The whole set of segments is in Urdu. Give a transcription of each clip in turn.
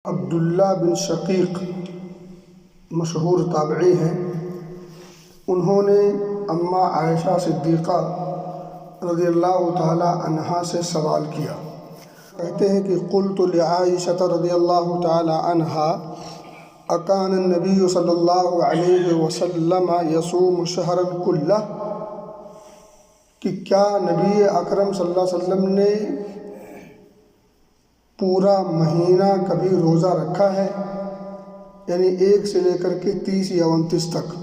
عبداللہ بن شقیق مشہور تابعی ہیں۔ انہوں نے اماں عائشہ صدیقہ رضی اللہ تعالی عنہا سے سوال کیا۔ کہتے ہیں کہ قلت لعائشہ رضی اللہ تعالی عنہا اکان النبی صلی اللہ علیہ وسلم یصوم شہرا کلہ، کہ کیا نبی اکرم صلی اللہ علیہ وسلم نے پورا مہینہ کبھی روزہ رکھا ہے؟ یعنی 1 سے لے کر کے 30 یا 29 تک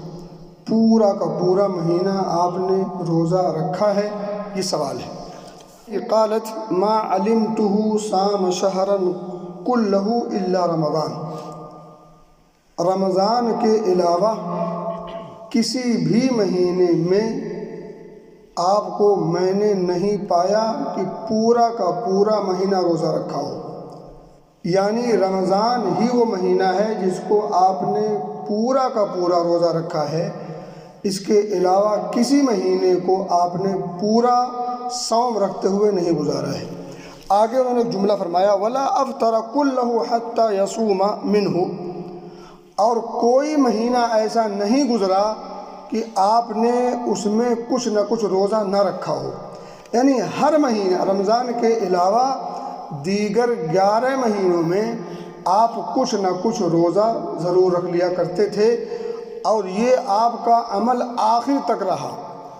پورا کا پورا مہینہ آپ نے روزہ رکھا ہے؟ یہ سوال ہے۔ قالت ما علمته صام شہرا کلہ الا رمضان، رمضان کے علاوہ کسی بھی مہینے میں آپ کو میں نے نہیں پایا کہ پورا کا پورا مہینہ روزہ رکھا ہو۔ یعنی رمضان ہی وہ مہینہ ہے جس کو آپ نے پورا کا پورا روزہ رکھا ہے، اس کے علاوہ کسی مہینے کو آپ نے پورا صوم رکھتے ہوئے نہیں گزارا ہے۔ آگے انہوں نے ایک جملہ فرمایا ولا افطر کلہ حتی یصوم منہ، اور کوئی مہینہ ایسا نہیں گزرا کہ آپ نے اس میں کچھ نہ کچھ روزہ نہ رکھا ہو۔ یعنی ہر مہینہ رمضان کے علاوہ دیگر 11 مہینوں میں آپ کچھ نہ کچھ روزہ ضرور رکھ لیا کرتے تھے، اور یہ آپ کا عمل آخر تک رہا،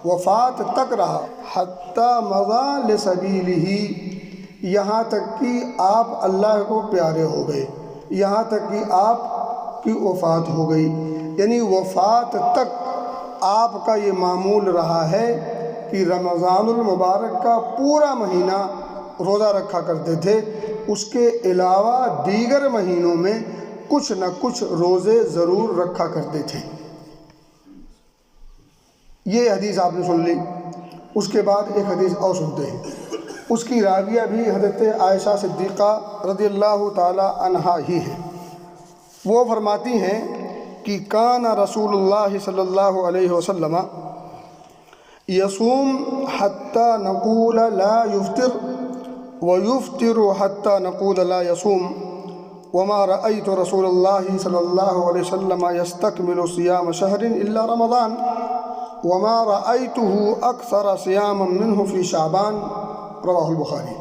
وفات تک رہا، حتی مضى لسبیلہ، یہاں تک کہ آپ اللہ کو پیارے ہو گئے، یہاں تک کہ آپ کی وفات ہو گئی۔ یعنی وفات تک آپ کا یہ معمول رہا ہے کہ رمضان المبارک کا پورا مہینہ روزہ رکھا کرتے تھے، اس کے علاوہ دیگر مہینوں میں کچھ نہ کچھ روزے ضرور رکھا کرتے تھے۔ یہ حدیث آپ نے سن لی۔ اس کے بعد ایک حدیث اور سنتے ہیں، اس کی راویہ بھی حضرت عائشہ صدیقہ رضی اللہ تعالی عنہا ہی ہیں۔ وہ فرماتی ہیں کہ کان رسول اللہ صلی اللہ علیہ وسلم یصوم حتی نقول لا یفطر ویفطر حتی نقول لا یصوم، وما رأیت رسول اللہ صلی اللہ علیہ وسلم یستکمل صیام شہر الا رمضان، وما رأیتہ اکثر صیاما منہ فی شعبان، رواہ البخاری۔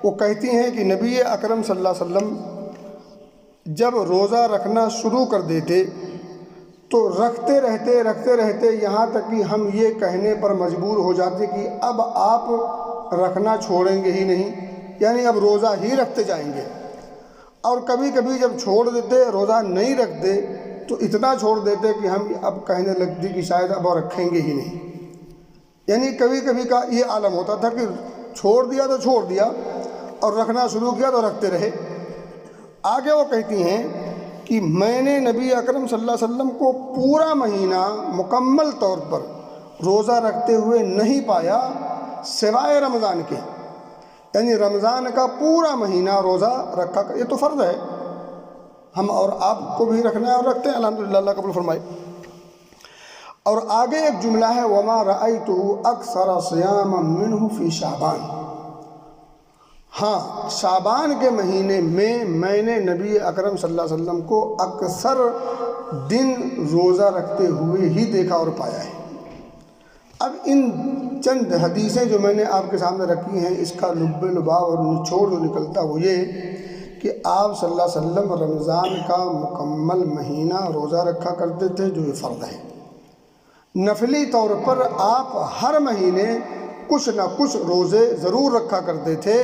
وہ کہتی ہیں کہ نبی اکرم صلی اللہ علیہ وسلم جب روزہ رکھنا شروع کر دیتے تو رکھتے رہتے یہاں تک کہ ہم یہ کہنے پر مجبور ہو جاتے کہ اب آپ رکھنا چھوڑیں گے ہی نہیں، یعنی اب روزہ ہی رکھتے جائیں گے۔ اور کبھی کبھی جب چھوڑ دیتے، روزہ نہیں رکھتے، تو اتنا چھوڑ دیتے کہ ہم اب کہنے لگتے کہ شاید اب رکھیں گے ہی نہیں۔ یعنی کبھی کبھی کا یہ عالم ہوتا تھا کہ چھوڑ دیا تو چھوڑ دیا، اور رکھنا شروع کیا تو رکھتے رہے۔ آگے وہ کہتی ہیں کہ میں نے نبی اکرم صلی اللہ علیہ وسلم کو پورا مہینہ مکمل طور پر روزہ رکھتے ہوئے نہیں پایا سوائے رمضان کے۔ یعنی رمضان کا پورا مہینہ روزہ رکھا، یہ تو فرض ہے، ہم اور آپ کو بھی رکھنا ہے اور رکھتے ہیں، الحمدللہ، اللہ قبول فرمائے۔ اور آگے ایک جملہ ہے وما رأیتہ اکثر صیاما منہ فی شعبان، ہاں شعبان کے مہینے میں نے نبی اکرم صلی اللہ علیہ وسلم کو اکثر دن روزہ رکھتے ہوئے ہی دیکھا اور پایا ہے۔ اب ان چند حدیثیں جو میں نے آپ کے سامنے رکھی ہیں، اس کا لب لباب اور نچوڑ جو نکلتا وہ یہ کہ آپ صلی اللہ علیہ وسلم رمضان کا مکمل مہینہ روزہ رکھا کرتے تھے، جو یہ فرض ہے۔ نفلی طور پر آپ ہر مہینے کچھ نہ کچھ روزے ضرور رکھا کرتے تھے،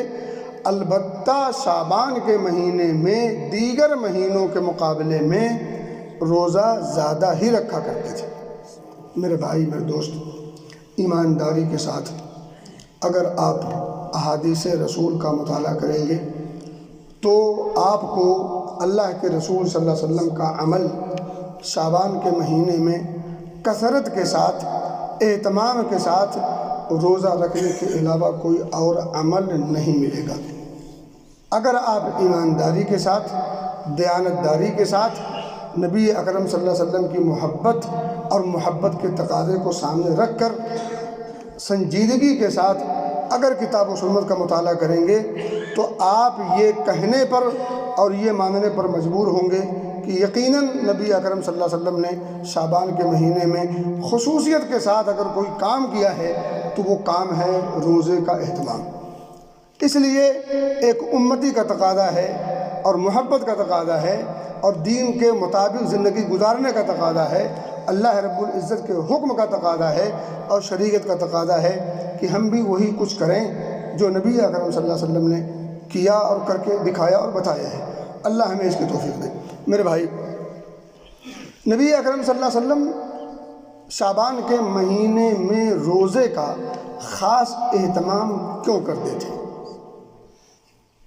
البتہ شعبان کے مہینے میں دیگر مہینوں کے مقابلے میں روزہ زیادہ ہی رکھا کرتے تھے۔ میرے بھائی، میرے دوست، ایمانداری کے ساتھ اگر آپ احادیث رسول کا مطالعہ کریں گے تو آپ کو اللہ کے رسول صلی اللہ علیہ وسلم کا عمل شعبان کے مہینے میں کثرت کے ساتھ، اہتمام کے ساتھ روزہ رکھنے کے علاوہ کوئی اور عمل نہیں ملے گا۔ اگر آپ ایمانداری کے ساتھ، دیانتداری کے ساتھ نبی اکرم صلی اللہ علیہ وسلم کی محبت اور محبت کے تقاضے کو سامنے رکھ کر سنجیدگی کے ساتھ اگر کتاب و سنت کا مطالعہ کریں گے تو آپ یہ کہنے پر اور یہ ماننے پر مجبور ہوں گے کہ یقیناً نبی اکرم صلی اللہ علیہ وسلم نے شعبان کے مہینے میں خصوصیت کے ساتھ اگر کوئی کام کیا ہے تو وہ کام ہے روزے کا اہتمام۔ اس لیے ایک امتی کا تقاضا ہے اور محبت کا تقاضا ہے اور دین کے مطابق زندگی گزارنے کا تقاضا ہے، اللہ رب العزت کے حکم کا تقاضا ہے اور شریعت کا تقاضا ہے کہ ہم بھی وہی کچھ کریں جو نبی اکرم صلی اللہ علیہ وسلم نے کیا اور کر کے دکھایا اور بتایا ہے۔ اللہ ہمیں اس کی توفیق دے۔ میرے بھائی، نبی اکرم صلی اللہ علیہ وسلم شعبان کے مہینے میں روزے کا خاص اہتمام کیوں کرتے تھے؟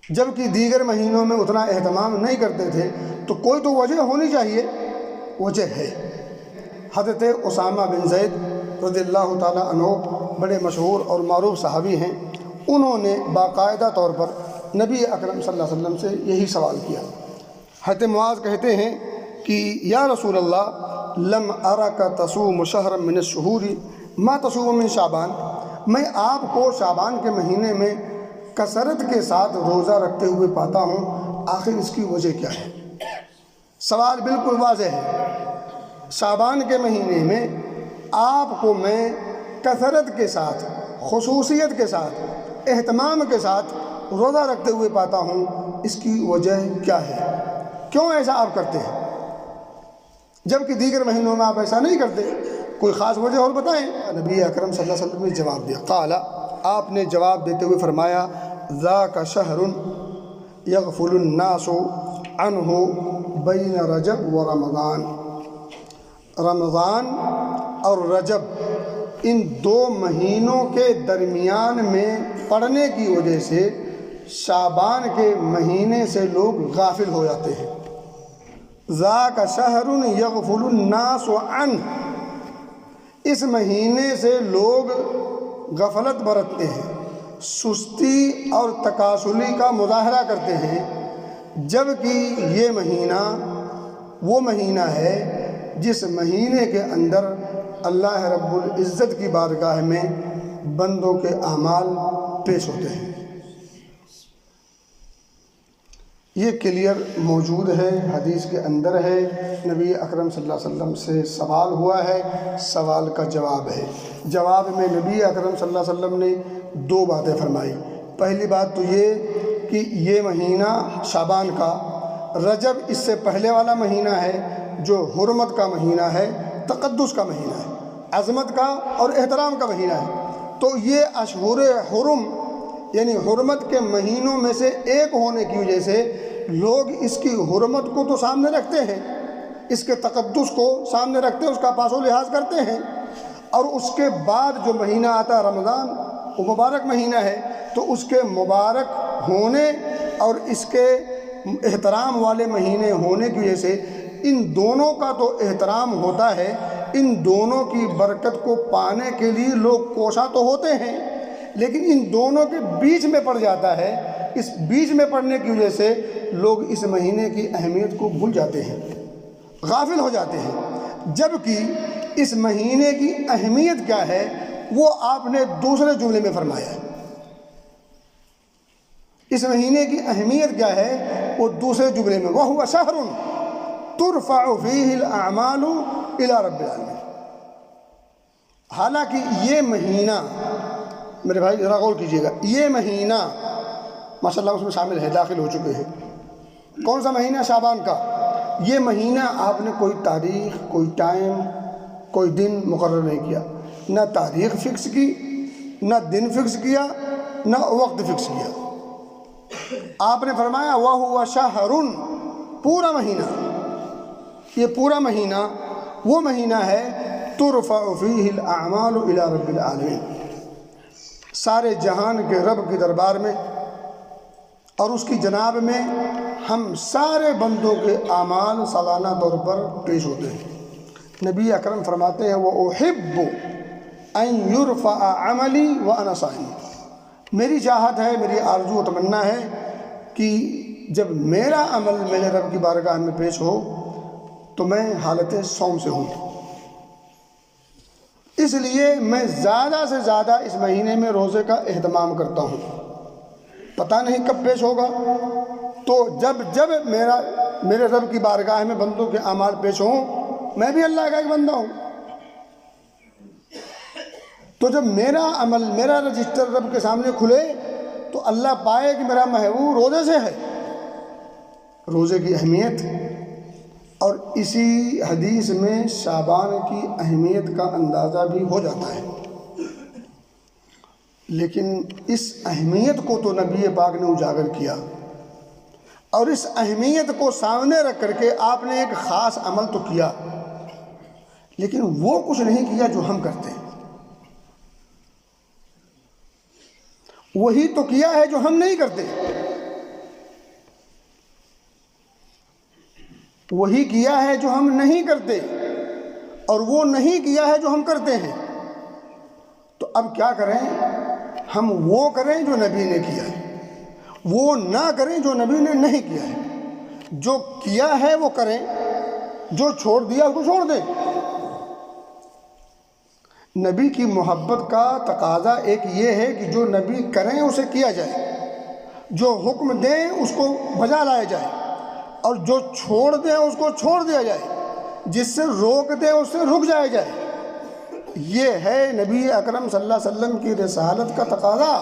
جبکہ دیگر مہینوں میں اتنا اہتمام نہیں کرتے تھے تو کوئی تو وجہ ہونی چاہیے۔ وجہ ہے، حضرت اسامہ بن زید رضی اللہ تعالیٰ عنہ بڑے مشہور اور معروف صحابی ہیں، انہوں نے باقاعدہ طور پر نبی اکرم صلی اللہ علیہ وسلم سے یہی سوال کیا۔ حضرت معاذ کہتے ہیں کہ یا رسول اللہ لم ارک تصوم شہرا من الشہور ما تصوم من شعبان، میں آپ کو شعبان کے مہینے میں کثرت کے ساتھ روزہ رکھتے ہوئے پاتا ہوں، آخر اس کی وجہ کیا ہے؟ سوال بالکل واضح ہے۔ شعبان کے مہینے میں آپ کو میں کثرت کے ساتھ، خصوصیت کے ساتھ، اہتمام کے ساتھ روزہ رکھتے ہوئے پاتا ہوں، اس کی وجہ کیا ہے؟ کیوں ایسا آپ کرتے ہیں جبکہ دیگر مہینوں میں آپ ایسا نہیں کرتے؟ کوئی خاص وجہ اور بتائیں۔ نبی اکرم صلی اللہ علیہ وسلم نے جواب دیا، قال، آپ نے جواب دیتے ہوئے فرمایا، ذاک شہر یغفل الناس عنہ بین رجب و رمضان، رمضان اور رجب ان دو مہینوں کے درمیان میں پڑنے کی وجہ سے شعبان کے مہینے سے لوگ غافل ہو جاتے ہیں۔ ذاک شہر یغفل الناس عنہ، اس مہینے سے لوگ غفلت برتتے ہیں، سستی اور تکاسلی کا مظاہرہ کرتے ہیں، جبکہ یہ مہینہ وہ مہینہ ہے جس مہینے کے اندر اللہ رب العزت کی بارگاہ میں بندوں کے اعمال پیش ہوتے ہیں۔ یہ کلیئر موجود ہے، حدیث کے اندر ہے، نبی اکرم صلی اللہ علیہ وسلم سے سوال ہوا ہے، سوال کا جواب ہے۔ جواب میں نبی اکرم صلی اللہ علیہ وسلم نے دو باتیں فرمائی۔ پہلی بات تو یہ کہ یہ مہینہ شعبان کا، رجب اس سے پہلے والا مہینہ ہے جو حرمت کا مہینہ ہے، تقدس کا مہینہ ہے، عظمت کا اور احترام کا مہینہ ہے۔ تو یہ اشہر حرم یعنی حرمت کے مہینوں میں سے ایک ہونے کی وجہ سے لوگ اس کی حرمت کو تو سامنے رکھتے ہیں، اس کے تقدس کو سامنے رکھتے ہیں، اس کا پاس و لحاظ کرتے ہیں، اور اس کے بعد جو مہینہ آتا ہے رمضان، وہ مبارک مہینہ ہے، تو اس کے مبارک ہونے اور اس کے احترام والے مہینے ہونے کی وجہ سے ان دونوں کا تو احترام ہوتا ہے، ان دونوں کی برکت کو پانے کے لیے لوگ کوشاں تو ہوتے ہیں، لیکن ان دونوں کے بیچ میں پڑ جاتا ہے۔ اس بیچ میں پڑنے کی وجہ سے لوگ اس مہینے کی اہمیت کو بھول جاتے ہیں، غافل ہو جاتے ہیں، جبکہ اس مہینے کی اہمیت کیا ہے وہ آپ نے دوسرے جملے میں فرمایا ہے۔ اس مہینے کی اہمیت کیا ہے وہ دوسرے جملے میں، وَهُوَ شَهْرٌ تُرْفَعُ فِيهِ الْأَعْمَالُ إِلَى رَبِّ الْعَالَمِينَ۔ حالانکہ یہ مہینہ، میرے بھائی ذرا غور کیجئے گا، یہ مہینہ ماشاءاللہ اس میں شامل ہے، داخل ہو چکے ہیں۔ کون سا مہینہ؟ شعبان کا۔ یہ مہینہ آپ نے کوئی تاریخ، کوئی ٹائم، کوئی دن مقرر نہیں کیا، نہ تاریخ فکس کی، نہ دن فکس کیا، نہ وقت فکس کیا۔ آپ نے فرمایا وَهُوَ شَهْرٌ، پورا مہینہ، یہ پورا مہینہ وہ مہینہ ہے تُرْفَعُ فِيهِ الْأَعْمَالُ إِلَى رَبِّ الْعَالَمِينَ، سارے جہان کے رب کی دربار میں اور اس کی جناب میں ہم سارے بندوں کے اعمال سالانہ طور پر پیش ہوتے ہیں۔ نبی اکرم فرماتے ہیں وَأُحِبُّ أَن يُرْفَعَ عَمَلِي وَأَنَا صَائِمٌ، میری چاہت ہے، میری آرزو و تمنا ہے کہ جب میرا عمل میرے رب کی بارگاہ میں پیش ہو تو میں حالت صوم سے ہوں، اس لیے میں زیادہ سے زیادہ اس مہینے میں روزے کا اہتمام کرتا ہوں۔ پتہ نہیں کب پیش ہوگا، تو جب میرے رب کی بارگاہ میں بندوں کے اعمال پیش ہوں، میں بھی اللہ کا ایک بندہ ہوں، تو جب میرا عمل، میرا رجسٹر رب کے سامنے کھلے تو اللہ پائے کہ میرا محبوب روزے سے ہے۔ روزے کی اہمیت، اور اسی حدیث میں شعبان کی اہمیت کا اندازہ بھی ہو جاتا ہے، لیکن اس اہمیت کو تو نبی پاک نے اجاگر کیا، اور اس اہمیت کو سامنے رکھ کر کے آپ نے ایک خاص عمل تو کیا، لیکن وہ کچھ نہیں کیا جو ہم کرتے ہیں، وہی تو کیا ہے جو ہم نہیں کرتے، وہی کیا ہے جو ہم نہیں کرتے، اور وہ نہیں کیا ہے جو ہم کرتے ہیں۔ تو اب کیا کریں؟ ہم وہ کریں جو نبی نے کیا ہے، وہ نہ کریں جو نبی نے نہیں کیا ہے۔ جو کیا ہے وہ کریں، جو چھوڑ دیا اس کو چھوڑ دیں۔ نبی کی محبت کا تقاضا ایک یہ ہے کہ جو نبی کریں اسے کیا جائے، جو حکم دیں اس کو بجا لایا جائے، اور جو چھوڑ دیں اس کو چھوڑ دیا جائے، جس سے روک دیں اس سے رک جایا جائے۔ یہ ہے نبی اکرم صلی اللہ علیہ وسلم کی رسالت کا تقاضا۔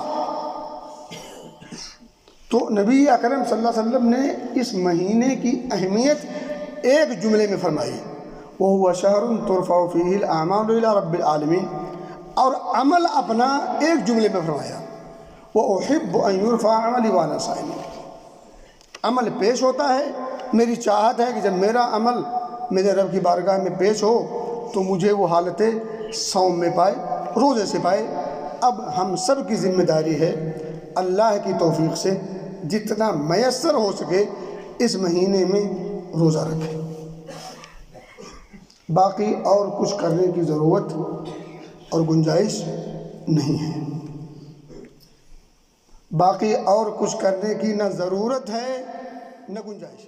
تو نبی اکرم صلی اللہ علیہ وسلم نے اس مہینے کی اہمیت ایک جملے میں فرمائی، وَهُوَ شَهْرٌ تُرْفَعُ فِيهِ الْأَعْمَالُ إِلَىٰ رَبِّ الْعَالَمِينَ، اور عمل اپنا ایک جملے میں فرمایا، وَأُحِبُّ أَن يُرْفَعَ عَمَلِي وَأَنَا صَائِمٌ۔ عمل پیش ہوتا ہے، میری چاہت ہے کہ جب میرا عمل میرے رب کی بارگاہ میں پیش ہو تو مجھے وہ حالت صوم میں پائے، روزے سے پائے۔ اب ہم سب کی ذمہ داری ہے اللہ کی توفیق سے جتنا میسر ہو سکے اس مہینے میں روزہ رکھیں۔ باقی اور کچھ کرنے کی ضرورت اور گنجائش نہیں ہے، باقی اور کچھ کرنے کی نہ ضرورت ہے نہ گنجائش۔